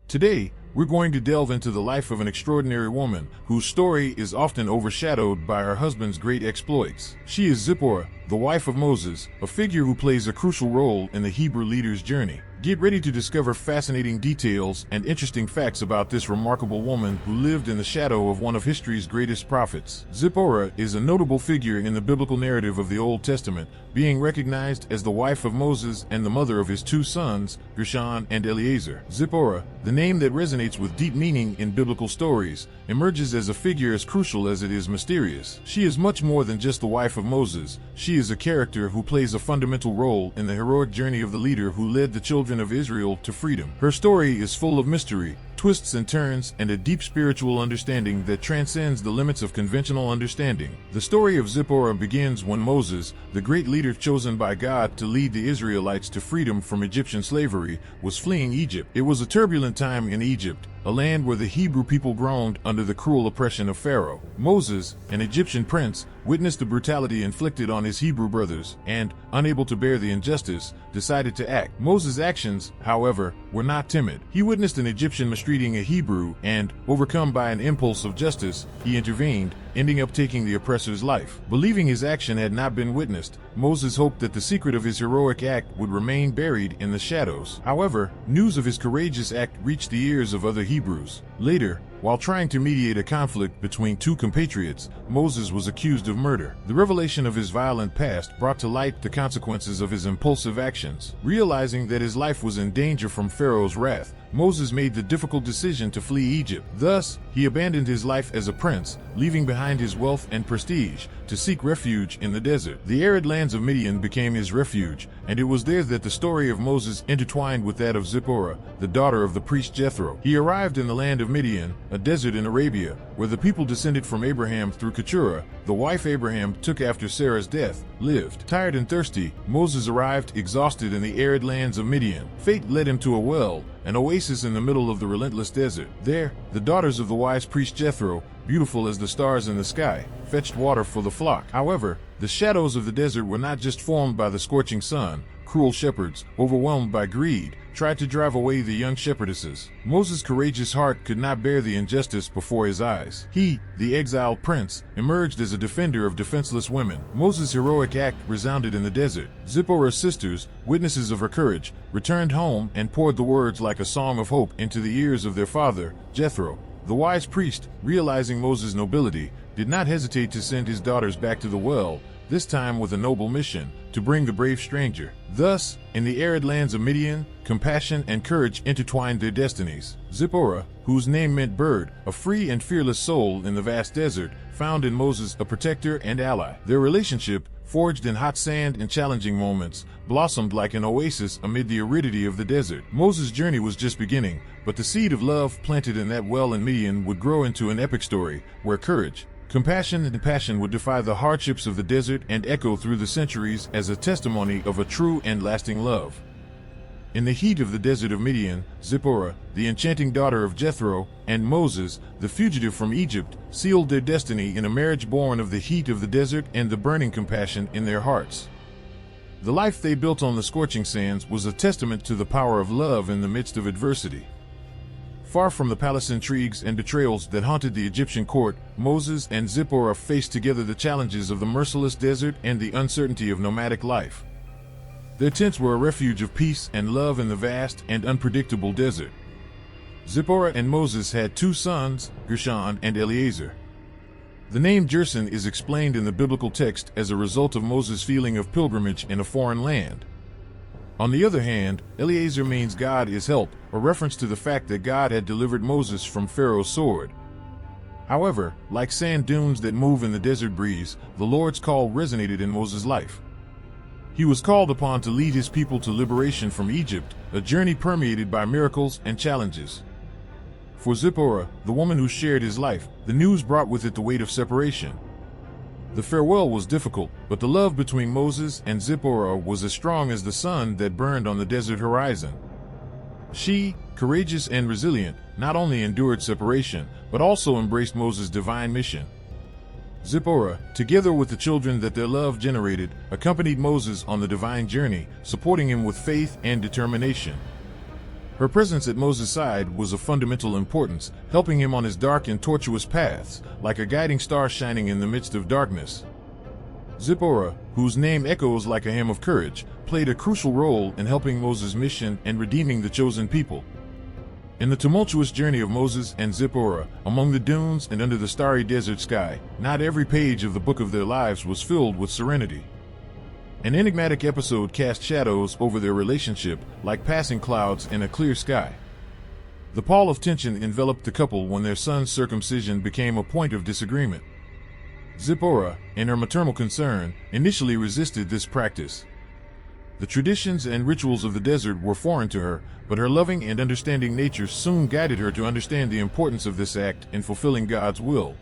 Today, we're going to delve into the life of an extraordinary woman whose story is often overshadowed by her husband's great exploits. She is Zipporah, the wife of Moses, a figure who plays a crucial role in the Hebrew leader's journey. Get ready to discover fascinating details and interesting facts about this remarkable woman who lived in the shadow of one of history's greatest prophets. Zipporah is a notable figure in the biblical narrative of the Old Testament, being recognized as the wife of Moses and the mother of his two sons, Gérson and Eliezer. Zipporah, the name that resonates with deep meaning in biblical stories, emerges as a figure as crucial as it is mysterious. She is much more than just the wife of Moses. She is a character who plays a fundamental role in the heroic journey of the leader who led the children of Israel to freedom. Her story is full of mystery, twists and turns, and a deep spiritual understanding that transcends the limits of conventional understanding. The story of Zipporah begins when Moses, the great leader chosen by God to lead the Israelites to freedom from Egyptian slavery, was fleeing Egypt. It was a turbulent time in Egypt, a land where the Hebrew people groaned under the cruel oppression of Pharaoh. Moses, an Egyptian prince, witnessed the brutality inflicted on his Hebrew brothers and, unable to bear the injustice, decided to act. Moses' actions, however, were not timid. He witnessed an Egyptian mistreating a Hebrew and, overcome by an impulse of justice, he intervened, ending up taking the oppressor's life. Believing his action had not been witnessed, Moses hoped that the secret of his heroic act would remain buried in the shadows. However, news of his courageous act reached the ears of other Hebrews. Later, while trying to mediate a conflict between two compatriots, Moses was accused of murder. The revelation of his violent past brought to light the consequences of his impulsive actions. Realizing that his life was in danger from Pharaoh's wrath, Moses made the difficult decision to flee Egypt. Thus, he abandoned his life as a prince, leaving behind his wealth and prestige, to seek refuge in the desert. The arid lands of Midian became his refuge, and it was there that the story of Moses intertwined with that of Zipporah, the daughter of the priest Jethro. He arrived in the land of Midian, a desert in Arabia, where the people descended from Abraham through Keturah. The wife Abraham took after Sarah's death, lived. Tired and thirsty, Moses arrived exhausted in the arid lands of Midian. Fate led him to a well, an oasis in the middle of the relentless desert. There, the daughters of the wise priest Jethro, beautiful as the stars in the sky, fetched water for the flock. However, the shadows of the desert were not just formed by the scorching sun. Cruel shepherds, overwhelmed by greed, tried to drive away the young shepherdesses. Moses' courageous heart could not bear the injustice before his eyes. He, the exiled prince, emerged as a defender of defenseless women. Moses' heroic act resounded in the desert. Zipporah's sisters, witnesses of her courage, returned home and poured the words like a song of hope into the ears of their father, Jethro. The wise priest, realizing Moses' nobility, did not hesitate to send his daughters back to the well, this time with a noble mission, to bring the brave stranger. Thus, in the arid lands of Midian, compassion and courage intertwined their destinies. Zipporah, whose name meant bird, a free and fearless soul in the vast desert, found in Moses a protector and ally. Their relationship, forged in hot sand and challenging moments, blossomed like an oasis amid the aridity of the desert. Moses' journey was just beginning, but the seed of love planted in that well in Midian would grow into an epic story, where courage, compassion and passion would defy the hardships of the desert and echo through the centuries as a testimony of a true and lasting love. In the heat of the desert of Midian, Zipporah, the enchanting daughter of Jethro, and Moses, the fugitive from Egypt, sealed their destiny in a marriage born of the heat of the desert and the burning compassion in their hearts. The life they built on the scorching sands was a testament to the power of love in the midst of adversity. Far from the palace intrigues and betrayals that haunted the Egyptian court, Moses and Zipporah faced together the challenges of the merciless desert and the uncertainty of nomadic life. Their tents were a refuge of peace and love in the vast and unpredictable desert. Zipporah and Moses had two sons, Gérson and Eliezer. The name Gérson is explained in the biblical text as a result of Moses' feeling of pilgrimage in a foreign land. On the other hand, Eliezer means God is help, a reference to the fact that God had delivered Moses from Pharaoh's sword. However, like sand dunes that move in the desert breeze, the Lord's call resonated in Moses' life. He was called upon to lead his people to liberation from Egypt, a journey permeated by miracles and challenges. For Zipporah, the woman who shared his life, the news brought with it the weight of separation. The farewell was difficult, but the love between Moses and Zipporah was as strong as the sun that burned on the desert horizon. She, courageous and resilient, not only endured separation, but also embraced Moses' divine mission. Zipporah, together with the children that their love generated, accompanied Moses on the divine journey, supporting him with faith and determination. Her presence at Moses' side was of fundamental importance, helping him on his dark and tortuous paths, like a guiding star shining in the midst of darkness. Zipporah, whose name echoes like a hymn of courage, played a crucial role in helping Moses' mission and redeeming the chosen people. In the tumultuous journey of Moses and Zipporah, among the dunes and under the starry desert sky, not every page of the book of their lives was filled with serenity. An enigmatic episode cast shadows over their relationship, like passing clouds in a clear sky. The pall of tension enveloped the couple when their son's circumcision became a point of disagreement. Zipporah, in her maternal concern, initially resisted this practice. The traditions and rituals of the desert were foreign to her, but her loving and understanding nature soon guided her to understand the importance of this act in fulfilling God's will.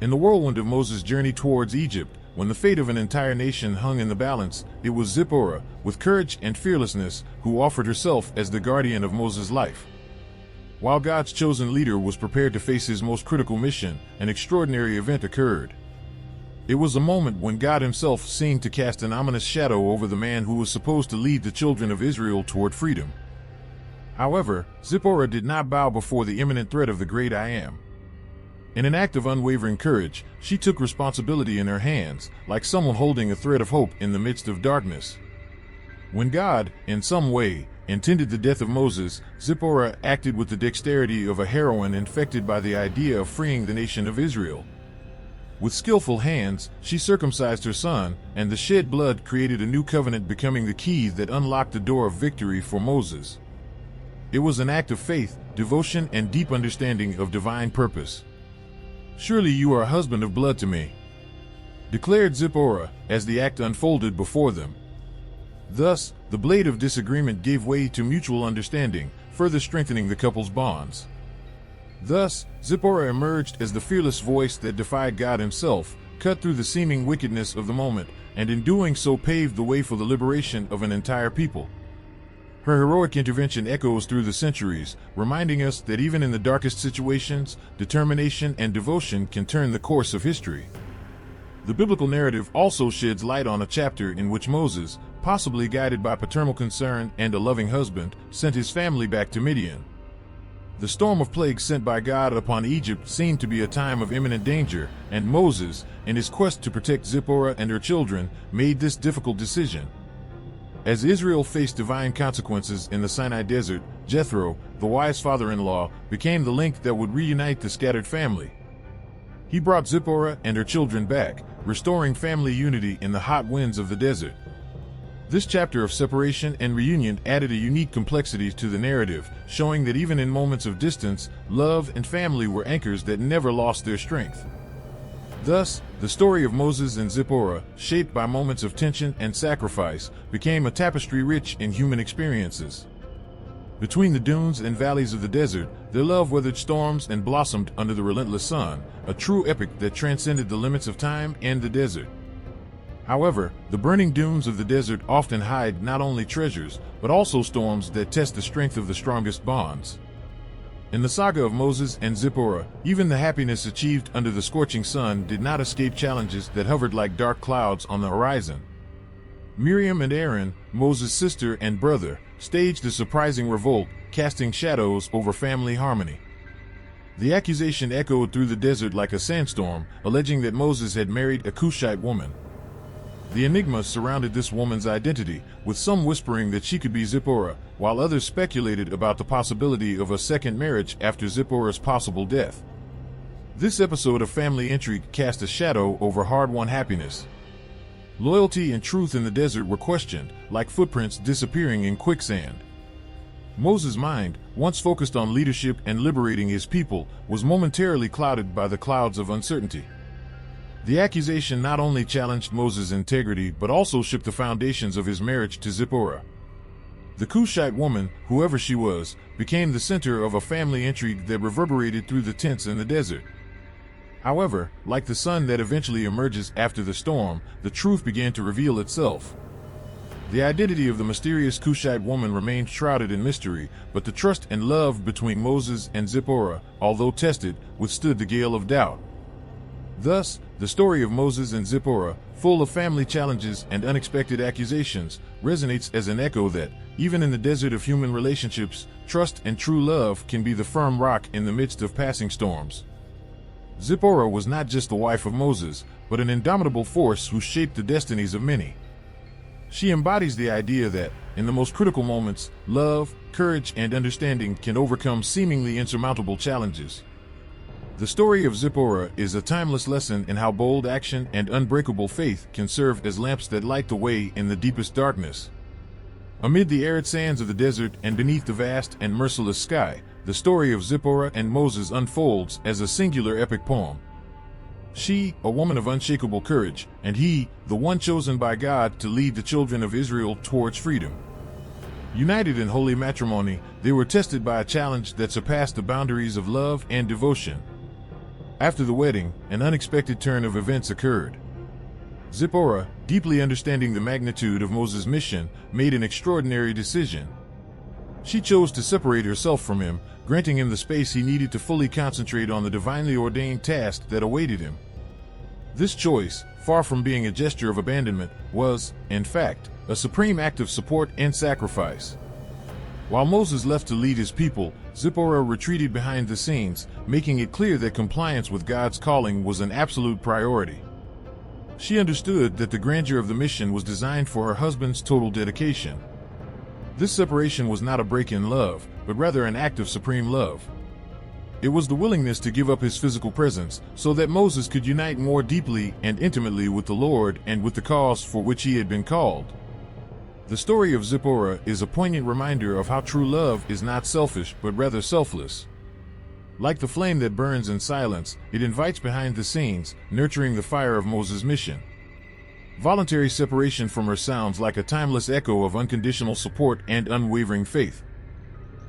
In the whirlwind of Moses' journey towards Egypt, when the fate of an entire nation hung in the balance, it was Zipporah, with courage and fearlessness, who offered herself as the guardian of Moses' life. While God's chosen leader was prepared to face his most critical mission, an extraordinary event occurred. It was a moment when God himself seemed to cast an ominous shadow over the man who was supposed to lead the children of Israel toward freedom. However, Zipporah did not bow before the imminent threat of the great I Am. In an act of unwavering courage, she took responsibility in her hands, like someone holding a thread of hope in the midst of darkness. When God, in some way, intended the death of Moses, Zipporah acted with the dexterity of a heroine infected by the idea of freeing the nation of Israel. With skillful hands, she circumcised her son, and the shed blood created a new covenant, becoming the key that unlocked the door of victory for Moses. It was an act of faith, devotion, and deep understanding of divine purpose. "Surely you are a husband of blood to me," declared Zipporah, as the act unfolded before them. Thus, the blade of disagreement gave way to mutual understanding, further strengthening the couple's bonds. Thus, Zipporah emerged as the fearless voice that defied God himself, cut through the seeming wickedness of the moment, and in doing so paved the way for the liberation of an entire people. Her heroic intervention echoes through the centuries, reminding us that even in the darkest situations, determination and devotion can turn the course of history. The biblical narrative also sheds light on a chapter in which Moses, possibly guided by paternal concern and a loving husband, sent his family back to Midian. The storm of plagues sent by God upon Egypt seemed to be a time of imminent danger, and Moses, in his quest to protect Zipporah and her children, made this difficult decision. As Israel faced divine consequences in the Sinai desert, Jethro, the wise father-in-law, became the link that would reunite the scattered family. He brought Zipporah and her children back, restoring family unity in the hot winds of the desert. This chapter of separation and reunion added a unique complexity to the narrative, showing that even in moments of distance, love and family were anchors that never lost their strength. Thus, the story of Moses and Zipporah, shaped by moments of tension and sacrifice, became a tapestry rich in human experiences. Between the dunes and valleys of the desert, their love weathered storms and blossomed under the relentless sun, a true epic that transcended the limits of time and the desert. However, the burning dunes of the desert often hide not only treasures, but also storms that test the strength of the strongest bonds. In the saga of Moses and Zipporah, even the happiness achieved under the scorching sun did not escape challenges that hovered like dark clouds on the horizon. Miriam and Aaron, Moses' sister and brother, staged a surprising revolt, casting shadows over family harmony. The accusation echoed through the desert like a sandstorm, alleging that Moses had married a Cushite woman. The enigma surrounded this woman's identity, with some whispering that she could be Zipporah, while others speculated about the possibility of a second marriage after Zipporah's possible death. This episode of family intrigue cast a shadow over hard-won happiness. Loyalty and truth in the desert were questioned, like footprints disappearing in quicksand. Moses' mind, once focused on leadership and liberating his people, was momentarily clouded by the clouds of uncertainty. The accusation not only challenged Moses' integrity but also shook the foundations of his marriage to Zipporah. The Cushite woman, whoever she was, became the center of a family intrigue that reverberated through the tents in the desert. However, like the sun that eventually emerges after the storm, the truth began to reveal itself. The identity of the mysterious Cushite woman remained shrouded in mystery, but the trust and love between Moses and Zipporah, although tested, withstood the gale of doubt. Thus, the story of Moses and Zipporah, full of family challenges and unexpected accusations, resonates as an echo that, Even in the desert of human relationships, trust and true love can be the firm rock in the midst of passing storms. Zipporah was not just the wife of Moses, but an indomitable force who shaped the destinies of many. She embodies the idea that, in the most critical moments, love, courage, and understanding can overcome seemingly insurmountable challenges. The story of Zipporah is a timeless lesson in how bold action and unbreakable faith can serve as lamps that light the way in the deepest darkness. Amid the arid sands of the desert and beneath the vast and merciless sky, the story of Zipporah and Moses unfolds as a singular epic poem. She, a woman of unshakable courage, and he, the one chosen by God to lead the children of Israel towards freedom. United in holy matrimony, they were tested by a challenge that surpassed the boundaries of love and devotion. After the wedding, an unexpected turn of events occurred. Zipporah, deeply understanding the magnitude of Moses' mission, made an extraordinary decision. She chose to separate herself from him, granting him the space he needed to fully concentrate on the divinely ordained task that awaited him. This choice, far from being a gesture of abandonment, was, in fact, a supreme act of support and sacrifice. While Moses left to lead his people, Zipporah retreated behind the scenes, making it clear that compliance with God's calling was an absolute priority. She understood that the grandeur of the mission was designed for her husband's total dedication. This separation was not a break in love, but rather an act of supreme love. It was the willingness to give up his physical presence so that Moses could unite more deeply and intimately with the Lord and with the cause for which he had been called. The story of Zipporah is a poignant reminder of how true love is not selfish but rather selfless. Like the flame that burns in silence, it invites behind the scenes, nurturing the fire of Moses' mission. Voluntary separation from her sounds like a timeless echo of unconditional support and unwavering faith.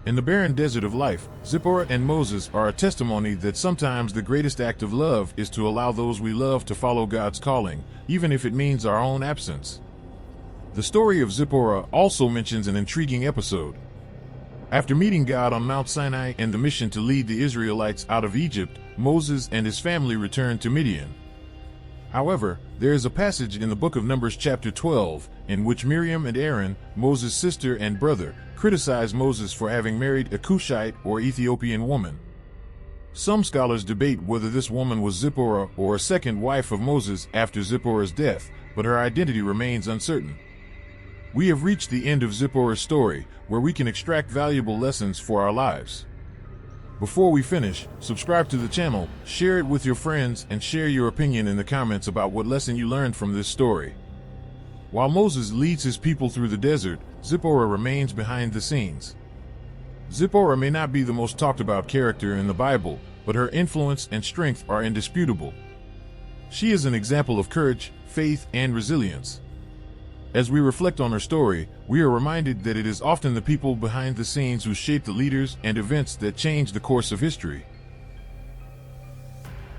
In the barren desert of life, Zipporah and Moses are a testimony that sometimes the greatest act of love is to allow those we love to follow God's calling, even if it means our own absence. The story of Zipporah also mentions an intriguing episode. After meeting God on Mount Sinai and the mission to lead the Israelites out of Egypt, Moses and his family returned to Midian. However, there is a passage in the book of Numbers chapter 12, in which Miriam and Aaron, Moses' sister and brother, criticize Moses for having married a Cushite or Ethiopian woman. Some scholars debate whether this woman was Zipporah or a second wife of Moses after Zipporah's death, but her identity remains uncertain. We have reached the end of Zipporah's story, where we can extract valuable lessons for our lives. Before we finish, subscribe to the channel, share it with your friends, and share your opinion in the comments about what lesson you learned from this story. While Moses leads his people through the desert, Zipporah remains behind the scenes. Zipporah may not be the most talked about character in the Bible, but her influence and strength are indisputable. She is an example of courage, faith, and resilience. As we reflect on her story, we are reminded that it is often the people behind the scenes who shape the leaders and events that change the course of history.